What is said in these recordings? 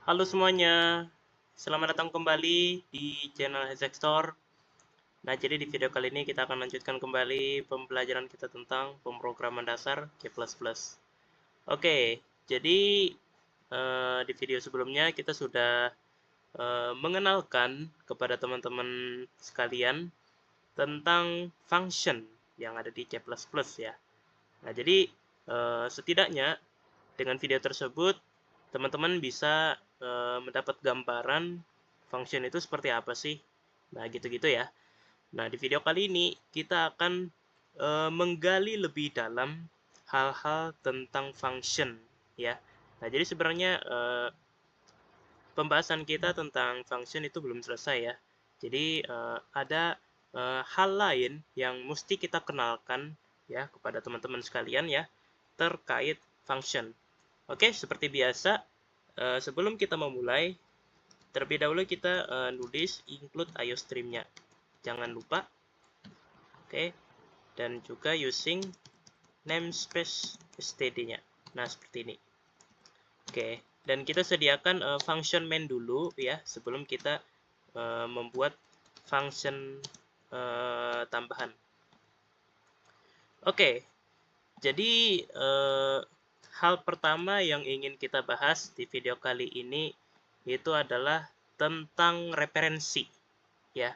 Halo semuanya, selamat datang kembali di channel Hexactor. Nah, jadi di video kali ini kita akan lanjutkan kembali pembelajaran kita tentang pemrograman dasar C++. Oke, jadi di video sebelumnya kita sudah mengenalkan kepada teman-teman sekalian tentang function yang ada di C++ ya. Nah, jadi setidaknya dengan video tersebut teman-teman bisa mendapat gambaran function itu seperti apa sih. Nah, gitu-gitu ya. Nah, di video kali ini kita akan menggali lebih dalam hal-hal tentang function ya. Nah, jadi sebenarnya pembahasan kita tentang function itu belum selesai ya. Jadi ada hal lain yang mesti kita kenalkan ya kepada teman-teman sekalian ya terkait function. Oke, seperti biasa sebelum kita memulai terlebih dahulu kita nulis include iostream-nya. Jangan lupa. Oke. Dan juga using namespace std-nya. Nah, seperti ini. Oke, dan kita sediakan function main dulu ya sebelum kita membuat function tambahan. Oke, jadi hal pertama yang ingin kita bahas di video kali ini itu adalah tentang referensi ya,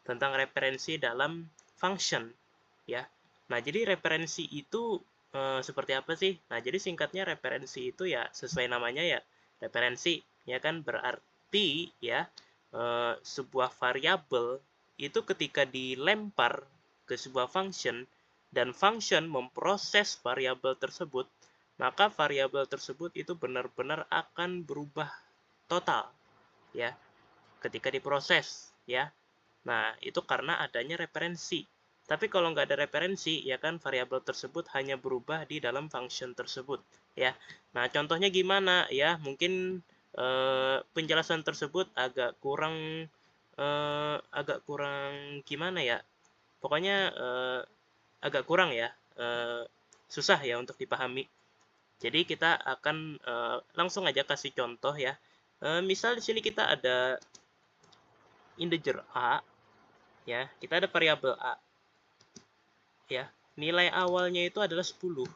tentang referensi dalam function ya. Nah, jadi referensi itu seperti apa sih? Nah, jadi singkatnya referensi itu ya sesuai namanya ya, referensi ya kan, berarti ya sebuah variabel itu ketika dilempar ke sebuah function dan function memproses variabel tersebut, maka variabel tersebut itu benar-benar akan berubah total ya ketika diproses ya. Nah, itu karena adanya referensi. Tapi kalau nggak ada referensi, ya kan variabel tersebut hanya berubah di dalam function tersebut, ya. Nah, contohnya gimana? Ya, mungkin penjelasan tersebut agak kurang gimana ya? Pokoknya agak kurang ya, susah ya untuk dipahami. Jadi kita akan langsung aja kasih contoh ya. Misal di sini kita ada integer a, ya, kita ada variabel a. Ya, nilai awalnya itu adalah 10.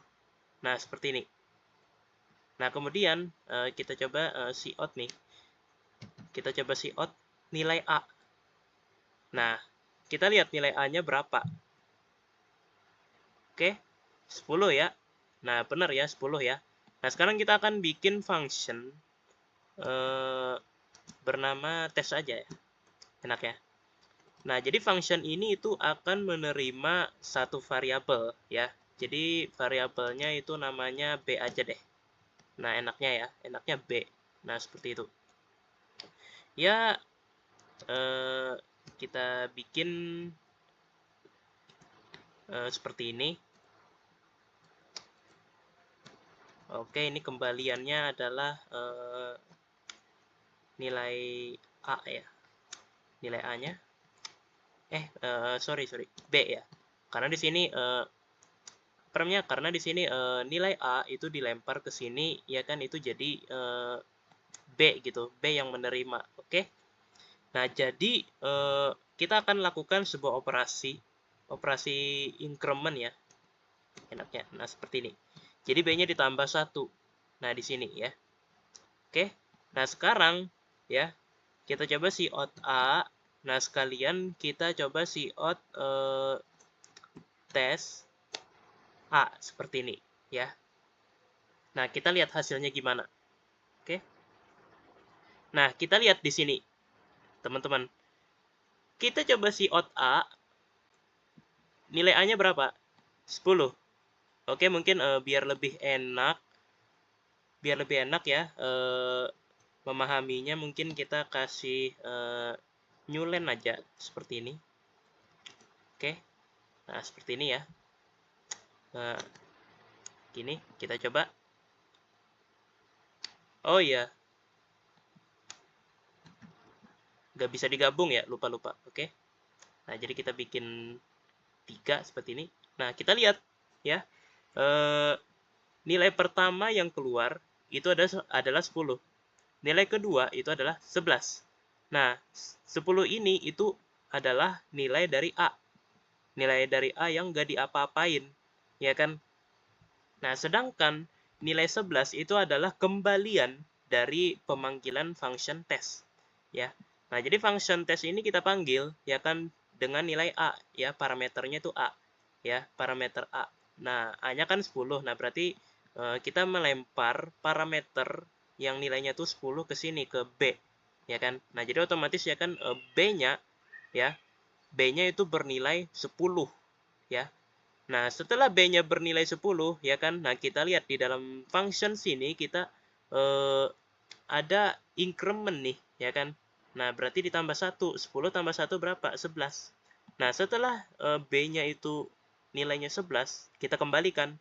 Nah, seperti ini. Nah, kemudian kita coba cout nih. Kita coba cout nilai A. Nah, kita lihat nilai A-nya berapa. Oke, 10 ya. Nah, benar ya, 10 ya. Nah, sekarang kita akan bikin function bernama test aja ya. Enak ya. Nah, jadi function ini itu akan menerima satu variabel ya. Jadi variabelnya itu namanya B aja deh. Nah, enaknya ya, enaknya B. Nah, seperti itu. Ya, kita bikin seperti ini. Oke, ini kembaliannya adalah nilai A ya. Nilai A-nya. Sorry, B ya. Karena di sini karena di sini nilai A itu dilempar ke sini, ya kan, itu jadi B gitu, B yang menerima. Oke. Nah, jadi kita akan lakukan sebuah operasi increment ya, enaknya. Nah, seperti ini. Jadi B-nya ditambah 1. Nah, di sini ya. Oke. Nah, sekarang ya, kita coba cout A. Nah, sekalian kita coba cout tes A seperti ini ya. Nah, kita lihat hasilnya gimana. Oke. Nah, kita lihat di sini, teman-teman. Kita coba cout A, nilai A-nya berapa? 10. Oke, mungkin biar lebih enak ya memahaminya, mungkin kita kasih new line aja seperti ini. Oke. Nah, seperti ini ya. Nah, gini kita coba. Oh iya, nggak bisa digabung ya, lupa. Oke. Nah, jadi kita bikin 3 seperti ini. Nah, kita lihat ya. Nilai pertama yang keluar itu adalah 10. nilai kedua itu adalah 11. Nah, 10 ini itu adalah nilai dari A. Nilai dari A yang nggak diapa-apain, ya kan? Nah, sedangkan nilai 11 itu adalah kembalian dari pemanggilan function test, ya. Nah, jadi function test ini kita panggil, ya kan, dengan nilai A, ya, parameternya itu A, ya, parameter A. Nah, A-nya kan 10. Nah, berarti kita melempar parameter yang nilainya itu 10 ke sini, ke B, ya kan. Nah, jadi otomatis ya kan B-nya, ya, B-nya itu bernilai 10, ya. Nah, setelah B-nya bernilai 10, ya kan? Nah, kita lihat di dalam function sini kita ada increment nih, ya kan? Nah, berarti ditambah 1. 10 tambah 1 berapa? 11. Nah, setelah B-nya itu nilainya 11, kita kembalikan,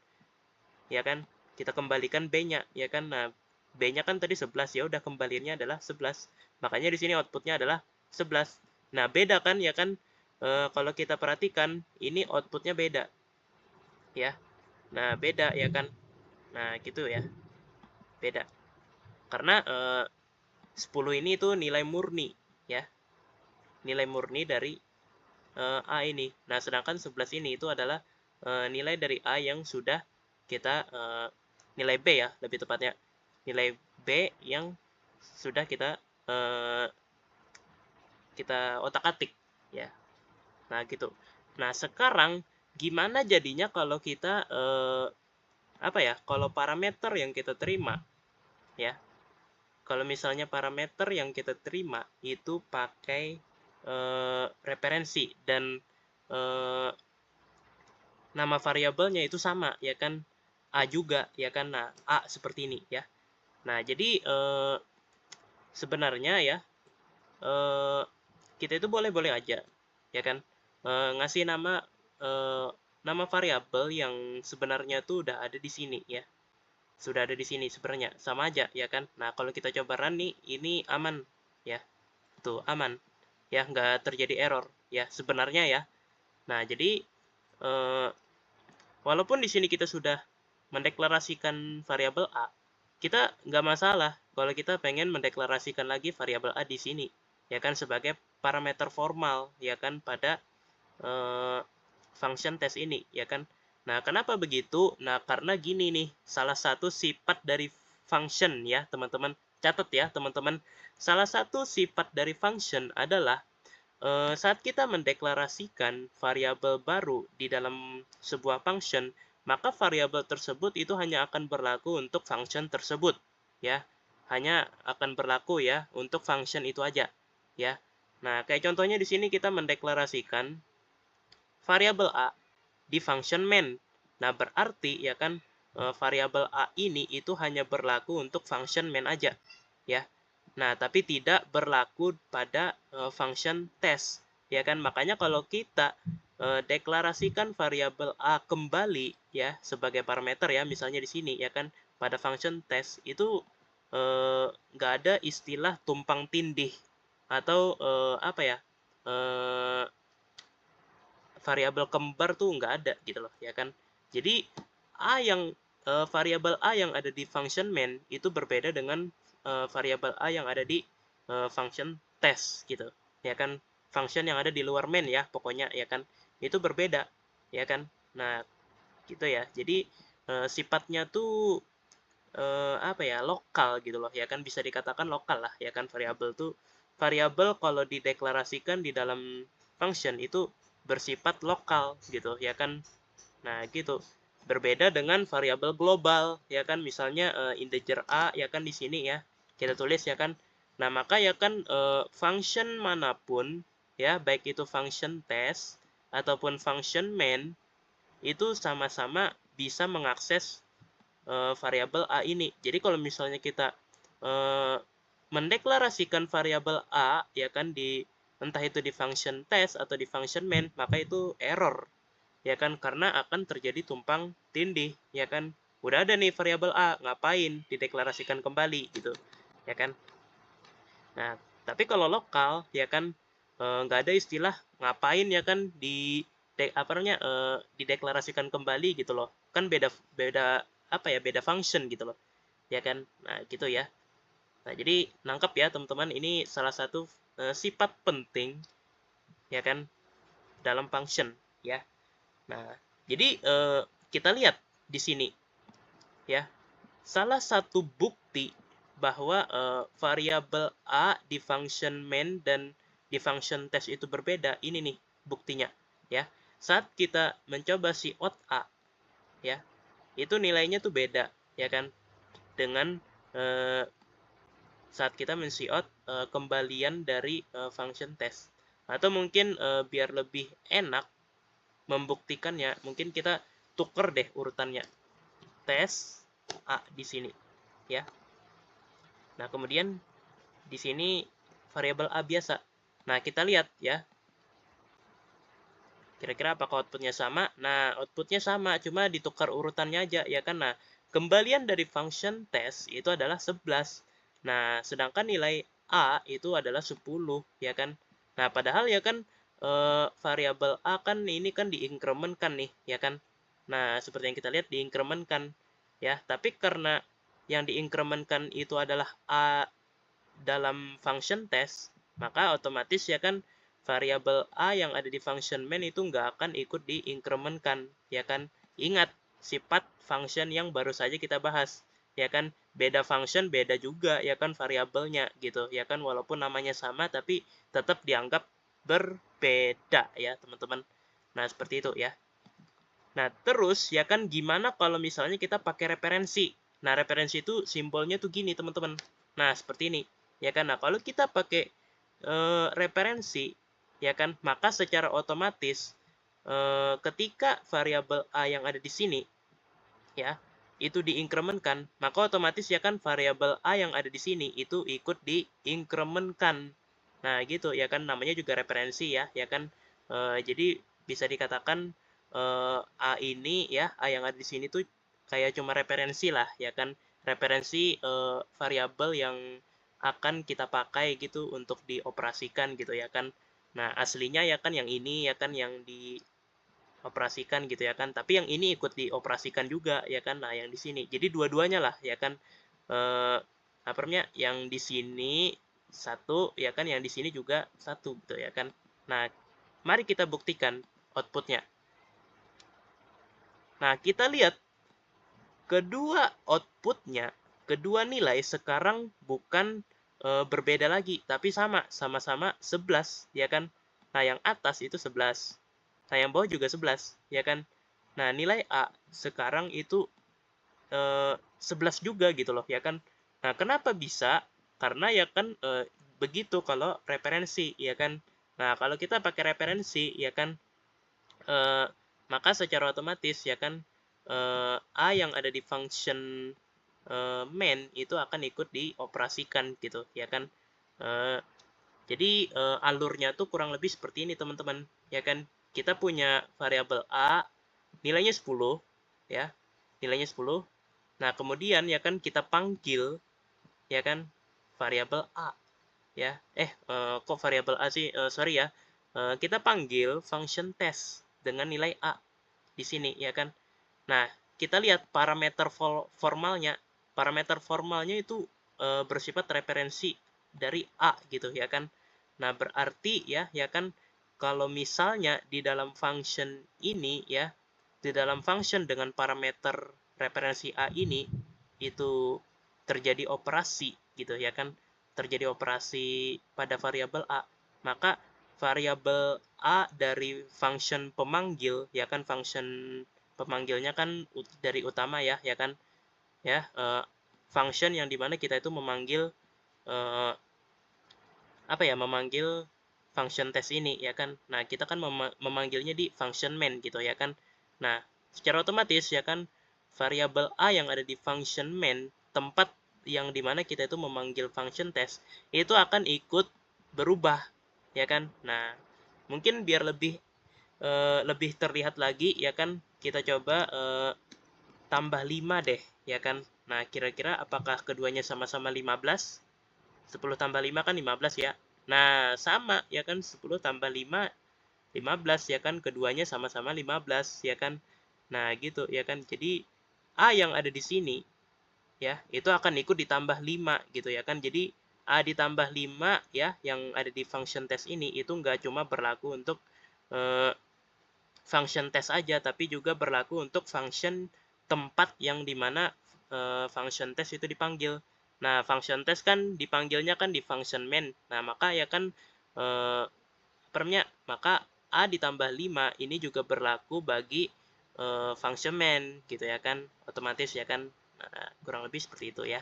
ya kan? Kita kembalikan B-nya, ya kan? Nah, B-nya kan tadi 11, ya udah kembaliannya adalah 11. Makanya di sini outputnya adalah 11. Nah, beda kan, ya kan? Kalau kita perhatikan, ini outputnya beda, ya. Nah, beda ya kan. Nah, gitu ya. Beda. Karena 10 ini itu nilai murni, ya. Nilai murni dari A ini. Nah, sedangkan 11 ini itu adalah nilai dari A yang sudah kita nilai B ya, lebih tepatnya. Nilai B yang sudah kita otak-atik, ya. Nah, gitu. Nah, sekarang gimana jadinya kalau kita apa ya? Kalau parameter yang kita terima, ya. Kalau misalnya parameter yang kita terima itu pakai referensi dan nama variabelnya itu sama, ya kan, A juga, ya kan. Nah, A seperti ini ya. Nah, jadi sebenarnya ya kita itu boleh-boleh aja, ya kan, ngasih nama variabel yang sebenarnya tuh udah ada di sini ya. Sudah ada di sini sebenarnya, sama aja, ya kan. Nah, kalau kita coba run nih, ini aman, ya. Tuh, aman. Ya, nggak terjadi error, ya, sebenarnya ya. Nah, jadi, walaupun di sini kita sudah mendeklarasikan variabel A, kita nggak masalah kalau kita pengen mendeklarasikan lagi variabel A di sini, ya kan, sebagai parameter formal, ya kan, pada function test ini, ya kan. Nah, kenapa begitu? Nah, karena gini nih, salah satu sifat dari function ya, teman-teman. Catat ya, teman-teman. Salah satu sifat dari function adalah saat kita mendeklarasikan variabel baru di dalam sebuah function, maka variabel tersebut itu hanya akan berlaku untuk function tersebut, ya. Hanya akan berlaku ya untuk function itu aja, ya. Nah, kayak contohnya di sini kita mendeklarasikan variabel A di function main. Nah, berarti ya kan variabel A ini itu hanya berlaku untuk function main aja, ya. Nah, tapi tidak berlaku pada function test, ya kan. Makanya kalau kita deklarasikan variabel A kembali ya sebagai parameter ya, misalnya di sini ya kan pada function test itu nggak ada istilah tumpang tindih atau apa ya? Variabel kembar tuh nggak ada gitu loh, ya kan. Jadi variabel A yang ada di function main itu berbeda dengan variabel A yang ada di function test gitu, ya kan. Function yang ada di luar main ya pokoknya, ya kan, itu berbeda, ya kan. Nah, gitu ya. Jadi sifatnya tuh apa ya, lokal gitu loh, ya kan, bisa dikatakan lokal lah, ya kan. Variabel kalau dideklarasikan di dalam function itu bersifat lokal gitu, ya kan. Nah, gitu. Berbeda dengan variabel global, ya kan. Misalnya integer A, ya kan, di sini ya. Kita tulis, ya kan. Nah, maka ya kan function manapun ya, baik itu function test ataupun function main itu sama-sama bisa mengakses variabel A ini. Jadi kalau misalnya kita mendeklarasikan variabel A ya kan di entah itu di function test atau di function main, maka itu error, ya kan, karena akan terjadi tumpang tindih, ya kan. Udah ada nih variabel A, ngapain dideklarasikan kembali gitu, ya kan. Nah, tapi kalau lokal ya kan nggak ada istilah ngapain, ya kan, dideklarasikan kembali gitu loh. Kan beda beda apa ya, beda function gitu loh, ya kan. Nah, gitu ya. Nah, jadi nangkep ya teman-teman, ini salah satu sifat penting ya kan dalam function ya. Nah, jadi kita lihat di sini ya. Salah satu bukti bahwa variabel A di function main dan di function test itu berbeda, ini nih buktinya ya. Saat kita mencoba si out A ya, itu nilainya tuh beda ya kan dengan saat kita men-see out kembalian dari function test. Atau mungkin biar lebih enak membuktikannya, mungkin kita tuker deh urutannya. Tes A di sini ya. Nah, kemudian di sini variabel A biasa. Nah, kita lihat ya. Kira-kira apakah outputnya sama? Nah, outputnya sama, cuma ditukar urutannya aja ya kan. Nah, kembalian dari function test itu adalah 11. Nah, sedangkan nilai A itu adalah 10 ya kan. Nah, padahal ya kan variabel A kan ini kan diinkrementkan nih ya kan. Nah, seperti yang kita lihat diinkrementkan ya, tapi karena yang diinkrementkan itu adalah A dalam function test, maka otomatis ya kan variabel A yang ada di function main itu nggak akan ikut diinkrementkan ya kan. Ingat sifat function yang baru saja kita bahas ya kan, beda function beda juga ya kan variabelnya gitu ya kan, walaupun namanya sama tapi tetap dianggap berbeda ya teman-teman. Nah, seperti itu ya. Nah, terus ya kan gimana kalau misalnya kita pakai referensi? Nah, referensi itu simbolnya tuh gini, teman-teman. Nah, seperti ini. Ya kan? Nah, kalau kita pakai referensi, ya kan, maka secara otomatis ketika variabel A yang ada di sini, ya, itu diinkrementkan, maka otomatis ya kan variabel A yang ada di sini itu ikut diinkrementkan. Nah, gitu ya kan, namanya juga referensi ya kan. Jadi bisa dikatakan A ini ya, A yang ada di sini tuh kayak cuma referensi lah ya kan, referensi variabel yang akan kita pakai gitu untuk dioperasikan gitu ya kan. Nah, aslinya ya kan yang ini ya kan yang dioperasikan gitu ya kan, tapi yang ini ikut dioperasikan juga ya kan. Nah, yang di sini jadi dua-duanya lah ya kan, apa namanya, yang di sini satu ya kan, yang di sini juga satu gitu ya kan. Nah, mari kita buktikan outputnya. Nah, kita lihat kedua outputnya, kedua nilai sekarang bukan berbeda lagi, tapi sama-sama 11 ya kan. Nah, yang atas itu 11. Nah, yang bawah juga 11 ya kan. Nah, nilai A sekarang itu 11 juga gitu loh ya kan. Nah, kenapa bisa? Karena ya kan begitu kalau referensi ya kan. Nah, kalau kita pakai referensi ya kan, maka secara otomatis ya kan A yang ada di function main itu akan ikut dioperasikan gitu ya kan. Jadi alurnya tuh kurang lebih seperti ini teman-teman ya kan. Kita punya variabel A nilainya 10 ya, nilainya 10. Nah, kemudian ya kan kita panggil ya kan variabel A ya. Kok variabel A sih? Sorry ya. Kita panggil function test dengan nilai A di sini ya kan. Nah, kita lihat parameter formalnya. Parameter formalnya itu bersifat referensi dari A gitu ya kan. Nah, berarti ya kan kalau misalnya di dalam function ini ya, di dalam function dengan parameter referensi A ini itu terjadi operasi gitu ya kan, terjadi operasi pada variabel A, maka variabel A dari function pemanggil ya kan, function pemanggilnya kan dari utama ya kan ya, function yang dimana kita itu memanggil memanggil function test ini ya kan. Nah, kita kan memanggilnya di function main gitu ya kan. Nah, secara otomatis ya kan variabel A yang ada di function main, tempat yang dimana kita itu memanggil function test, itu akan ikut berubah ya kan. Nah, mungkin biar lebih terlihat lagi ya kan, kita coba tambah 5 deh ya kan. Nah, kira-kira apakah keduanya sama-sama 15? 10 tambah 5 kan 15 ya. Nah, sama ya kan, 10 tambah 5 15 ya kan, keduanya sama-sama 15 ya kan. Nah, gitu ya kan. Jadi A yang ada di sini ya, itu akan ikut ditambah 5 gitu ya kan. Jadi A ditambah 5 ya yang ada di function test ini itu nggak cuma berlaku untuk function test aja, tapi juga berlaku untuk function tempat yang dimana function test itu dipanggil. Nah, function test kan dipanggilnya kan di function main. Nah, maka ya kan maka A ditambah 5 ini juga berlaku bagi function main gitu ya kan, otomatis ya kan. Nah, kurang lebih seperti itu ya.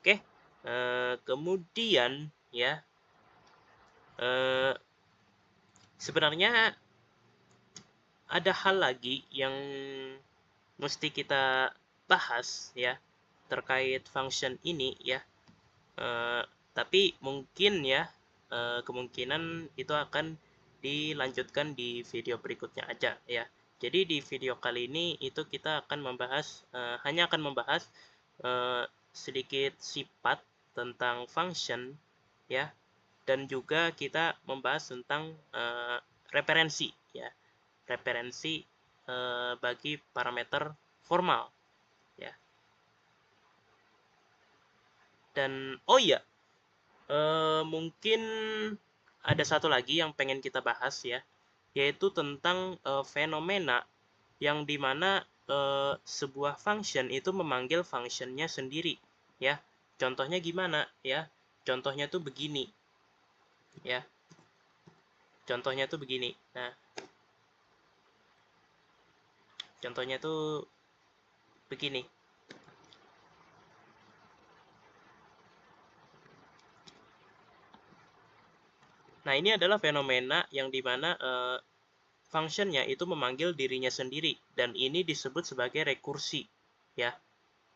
Oke, kemudian ya sebenarnya ada hal lagi yang mesti kita bahas ya terkait function ini ya. Tapi mungkin ya kemungkinan itu akan dilanjutkan di video berikutnya aja ya. Jadi di video kali ini itu kita akan membahas hanya akan membahas sedikit sifat tentang function ya, dan juga kita membahas tentang referensi ya, referensi bagi parameter formal ya. Dan oh iya, mungkin ada satu lagi yang pengen kita bahas ya, yaitu tentang fenomena yang dimana sebuah function itu memanggil functionnya sendiri ya. Contohnya gimana ya? Contohnya tuh begini ya. Contohnya tuh begini. Nah, contohnya tuh begini. Nah, ini adalah fenomena yang dimana functionnya itu memanggil dirinya sendiri, dan ini disebut sebagai rekursi ya.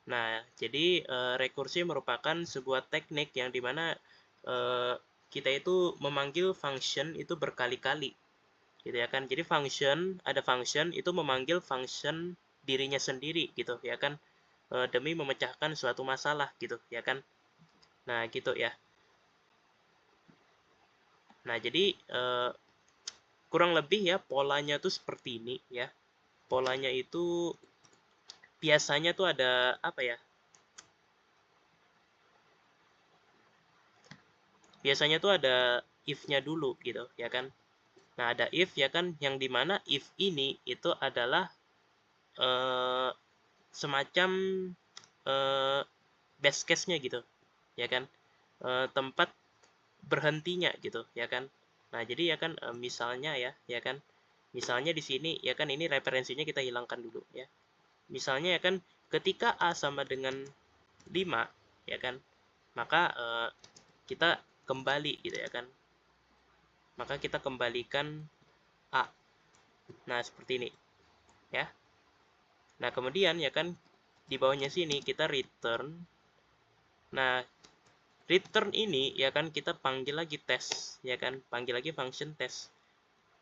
Nah, jadi rekursi merupakan sebuah teknik yang dimana kita itu memanggil function itu berkali-kali gitu ya kan. Jadi ada function itu memanggil function dirinya sendiri gitu ya kan, demi memecahkan suatu masalah gitu ya kan. Nah, gitu ya. Nah, jadi kurang lebih ya polanya tuh seperti ini ya. Polanya itu biasanya tuh ada apa ya? Biasanya tuh ada if-nya dulu gitu ya kan. Nah, ada if ya kan, yang dimana if ini itu adalah semacam best case-nya gitu ya kan, tempat berhentinya gitu ya kan. Nah, jadi ya kan misalnya ya kan, misalnya di sini ya kan, ini referensinya kita hilangkan dulu ya. Misalnya ya kan, ketika A sama dengan 5 ya kan, maka kita kembali gitu ya kan, maka kita kembalikan A. Nah, seperti ini ya. Nah, kemudian ya kan di bawahnya sini kita return. Nah, return ini ya kan kita panggil lagi tes ya kan, panggil lagi function test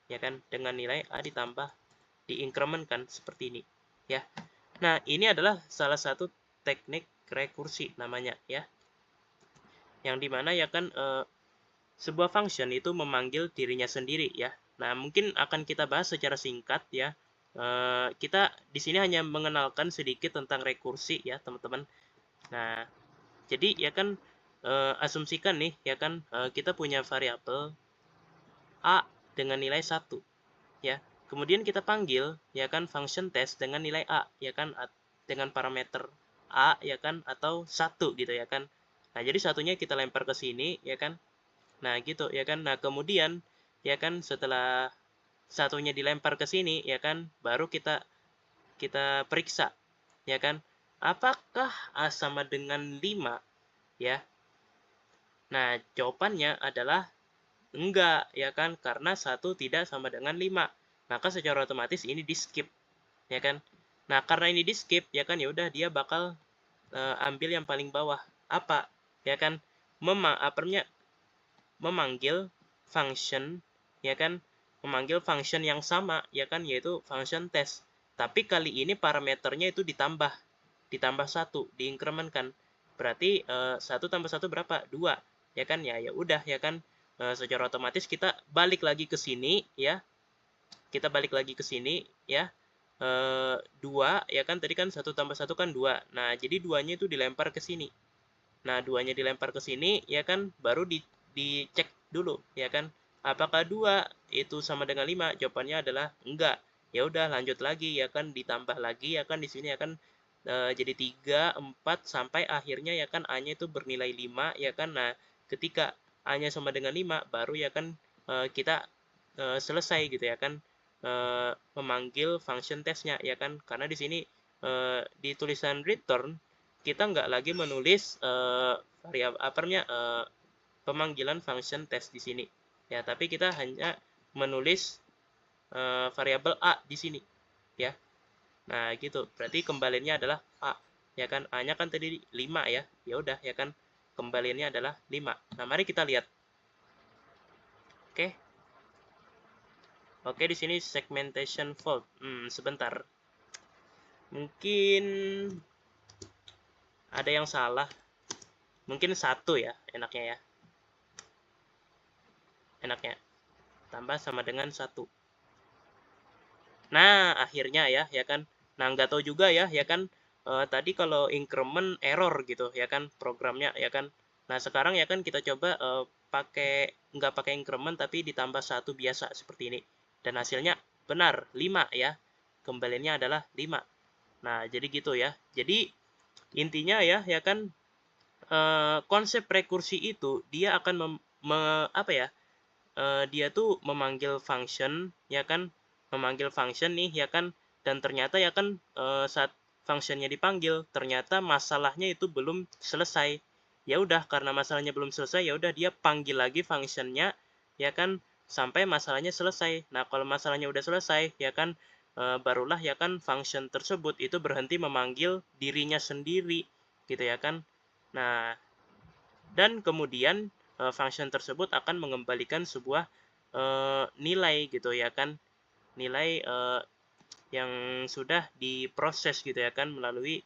ya kan, dengan nilai A ditambah diincrement kan seperti ini ya. Nah, ini adalah salah satu teknik rekursi namanya ya, yang dimana ya kan sebuah function itu memanggil dirinya sendiri ya. Nah, mungkin akan kita bahas secara singkat ya. Kita di sini hanya mengenalkan sedikit tentang rekursi ya, teman-teman. Nah, jadi ya kan asumsikan nih ya kan, kita punya variabel A dengan nilai 1 ya. Kemudian kita panggil ya kan function test dengan nilai A ya kan, dengan parameter A ya kan, atau 1 gitu ya kan. Nah, jadi satunya kita lempar ke sini ya kan. Nah, gitu ya kan. Nah, kemudian ya kan setelah satunya dilempar ke sini ya kan, baru kita periksa ya kan, apakah A sama dengan 5 ya. Nah, jawabannya adalah enggak ya kan, karena 1 tidak sama dengan 5. Maka secara otomatis ini di skip ya kan. Nah, karena ini di skip ya kan, ya udah dia bakal ambil yang paling bawah. Apa ya kan, memanggil function ya kan, memanggil function yang sama ya kan, yaitu function test. Tapi kali ini parameternya itu ditambah 1, diinkrementkan. Berarti 1 tambah 1 berapa? 2 ya kan. Ya udah ya kan, secara otomatis kita balik lagi ke sini ya. Kita balik lagi ke sini ya. 2 ya kan, tadi kan 1 tambah 1 kan 2. Nah, jadi 2-nya itu dilempar ke sini. Nah, 2-nya dilempar ke sini ya kan, baru dicek dulu ya kan. Apakah 2 itu sama dengan 5? Jawabannya adalah enggak. Ya udah lanjut lagi ya kan, ditambah lagi ya kan di sini ya kan, jadi 3, 4 sampai akhirnya ya kan A-nya itu bernilai 5 ya kan. Nah, ketika A-nya sama dengan 5 baru ya kan kita selesai gitu ya kan, memanggil function testnya ya kan, karena di sini di tulisan return kita nggak lagi menulis variabel apa namanya, pemanggilan function test di sini ya, tapi kita hanya menulis variabel a di sini ya. Nah gitu, berarti kembaliannya adalah a ya kan, a-nya kan tadi 5 ya, ya udah ya kan, kembaliannya adalah 5. Nah mari kita lihat. Oke. Oke, di sini segmentation fault. Sebentar. Mungkin ada yang salah. Mungkin 1 ya, enaknya ya. Enaknya. Tambah sama dengan 1. Nah, akhirnya ya kan. Nah, nggak tahu juga ya kan. Tadi kalau increment error gitu ya kan programnya ya kan. Nah, sekarang ya kan kita coba nggak pakai increment tapi ditambah 1 biasa seperti ini. Dan hasilnya benar, 5 ya. Kembaliannya adalah 5. Nah, jadi gitu ya. Jadi intinya ya kan, konsep rekursi itu dia akan apa ya? Dia tuh memanggil function ya kan, memanggil function nih ya kan, dan ternyata ya kan saat functionnya dipanggil ternyata masalahnya itu belum selesai. Ya udah, karena masalahnya belum selesai ya udah dia panggil lagi functionnya ya kan sampai masalahnya selesai. Nah, kalau masalahnya udah selesai ya kan, barulah ya kan function tersebut itu berhenti memanggil dirinya sendiri gitu ya kan. Nah, dan kemudian function tersebut akan mengembalikan sebuah nilai gitu ya kan, nilai yang sudah diproses gitu ya kan melalui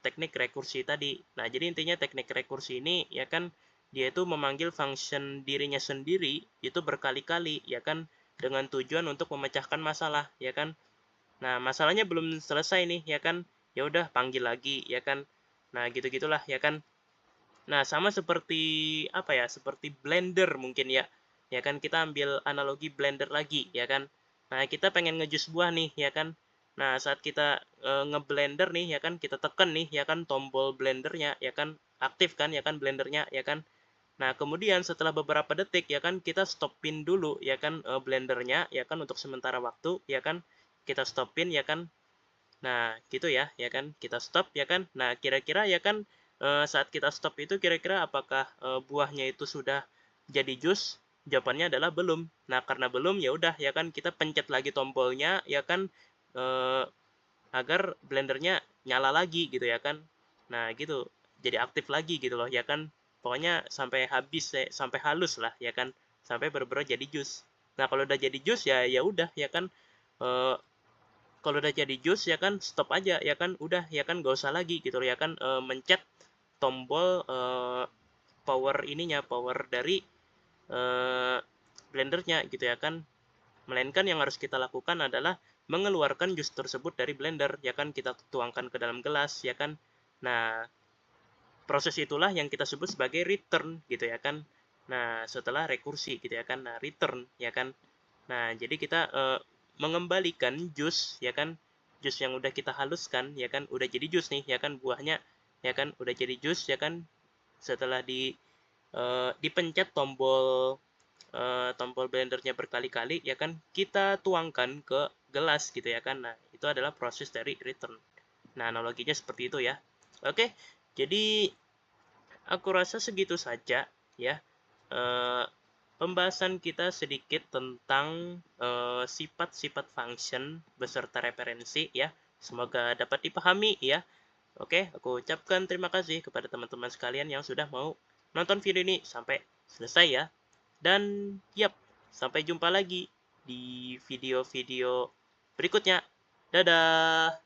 teknik rekursi tadi. Nah, jadi intinya teknik rekursi ini ya kan dia itu memanggil function dirinya sendiri itu berkali-kali ya kan, dengan tujuan untuk memecahkan masalah ya kan. Nah, masalahnya belum selesai nih ya kan, ya udah panggil lagi ya kan. Nah, gitu-gitulah ya kan. Nah, sama seperti apa ya? Seperti blender mungkin ya. Ya kan, kita ambil analogi blender lagi ya kan. Nah, kita pengen ngejus buah nih ya kan. Nah, saat kita ngeblender nih ya kan, kita tekan nih ya kan tombol blendernya ya kan, aktif kan ya kan blendernya ya kan. Nah, kemudian setelah beberapa detik ya kan kita stopin dulu ya kan blendernya ya kan untuk sementara waktu ya kan. Kita stopin ya kan. Nah, gitu ya kan, kita stop ya kan. Nah, kira-kira ya kan saat kita stop itu kira-kira apakah buahnya itu sudah jadi jus? Jawabannya adalah belum. Nah, karena belum ya udah ya kan kita pencet lagi tombolnya ya kan eh, agar blendernya nyala lagi gitu ya kan. Nah, gitu. Jadi aktif lagi gitu loh ya kan. Pokoknya sampai habis sampai halus lah ya kan. Sampai benar-benar jadi jus. Nah, kalau udah jadi jus ya ya udah ya kan, eh, kalau udah jadi jus ya kan stop aja ya kan, udah ya kan gak usah lagi gitu ya kan mencet tombol power ininya, power dari eh, blendernya gitu ya kan, melainkan yang harus kita lakukan adalah mengeluarkan jus tersebut dari blender ya kan, kita tuangkan ke dalam gelas ya kan. Nah, proses itulah yang kita sebut sebagai return gitu ya kan. Nah, setelah rekursi gitu ya kan, nah return ya kan. Nah, jadi kita mengembalikan jus ya kan, jus yang udah kita haluskan ya kan, udah jadi jus nih ya kan buahnya ya kan, udah jadi jus ya kan, setelah dipencet tombol tombol blendernya berkali-kali ya kan, kita tuangkan ke gelas gitu ya kan. Nah, itu adalah proses dari return. Nah, analoginya seperti itu ya. Oke, jadi aku rasa segitu saja ya. Eh, Pembahasan kita sedikit tentang sifat-sifat function beserta referensi ya. Semoga dapat dipahami ya. Oke, aku ucapkan terima kasih kepada teman-teman sekalian yang sudah mau nonton video ini sampai selesai ya. Dan yap, sampai jumpa lagi di video-video berikutnya. Dadah!